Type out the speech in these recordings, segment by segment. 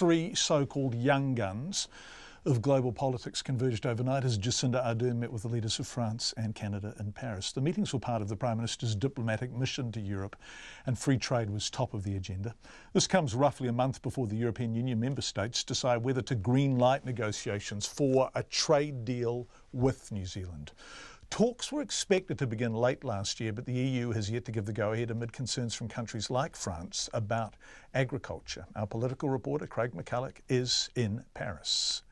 three so-called young guns of global politics converged overnight as Jacinda Ardern met with the leaders of France and Canada in Paris. The meetings were part of the Prime Minister's diplomatic mission to Europe, and free trade was top of the agenda. This comes roughly a month before the European Union member states decide whether to green-light negotiations for a trade deal with New Zealand. Talks were expected to begin late last year, but the EU has yet to give the go-ahead amid concerns from countries like France about agriculture. Our political reporter, Craig McCulloch, is in Paris.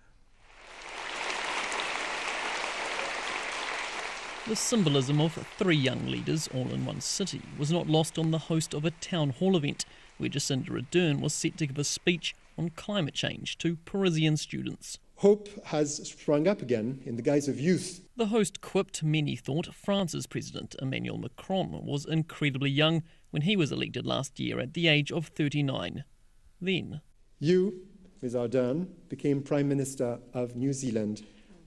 The symbolism of three young leaders all in one city was not lost on the host of a town hall event where Jacinda Ardern was set to give a speech on climate change to Parisian students. Hope has sprung up again in the guise of youth. The host quipped many thought France's President Emmanuel Macron was incredibly young when he was elected last year at the age of 39. Then, you, Ms. Ardern, became Prime Minister of New Zealand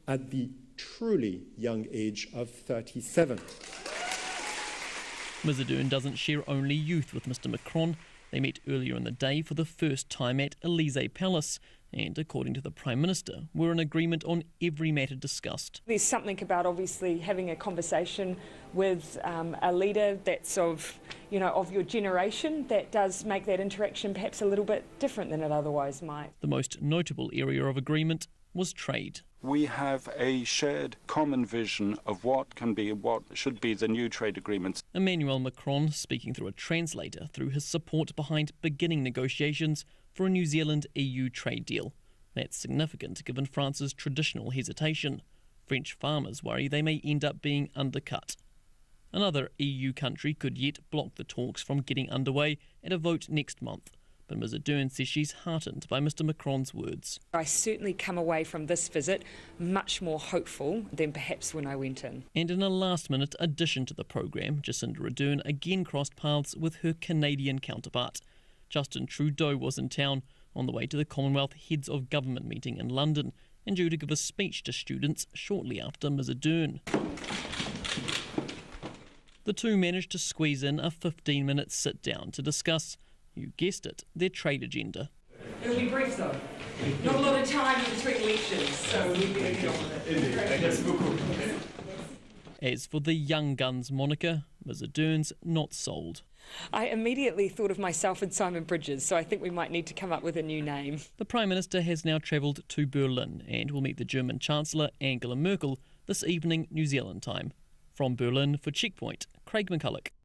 at the truly young age of 37. Ms. Ardern doesn't share only youth with Mr Macron. They met earlier in the day for the first time at Elysee Palace and, according to the Prime Minister, were in agreement on every matter discussed. There's something about obviously having a conversation with a leader that's of your generation that does make that interaction perhaps a little bit different than it otherwise might. The most notable area of agreement was trade. We have a shared common vision of what should be the new trade agreements. Emmanuel Macron speaking through a translator through his support behind beginning negotiations for a New Zealand-EU trade deal. That's significant given France's traditional hesitation. French farmers worry they may end up being undercut. Another EU country could yet block the talks from getting underway at a vote next month. But Ms Ardern says she's heartened by Mr Macron's words. I certainly come away from this visit much more hopeful than perhaps when I went in. And in a last-minute addition to the programme, Jacinda Ardern again crossed paths with her Canadian counterpart. Justin Trudeau was in town on the way to the Commonwealth Heads of Government meeting in London and due to give a speech to students shortly after Ms Ardern. The two managed to squeeze in a 15-minute sit-down to discuss, you guessed it, their trade agenda. It'll be brief though. Not a lot of time in between lectures, so we'll be able to get on with it. As for the Young Guns moniker, Ms Ardern's not sold. I immediately thought of myself and Simon Bridges, so I think we might need to come up with a new name. The Prime Minister has now travelled to Berlin and will meet the German Chancellor Angela Merkel this evening New Zealand time. From Berlin for Checkpoint, Craig McCulloch.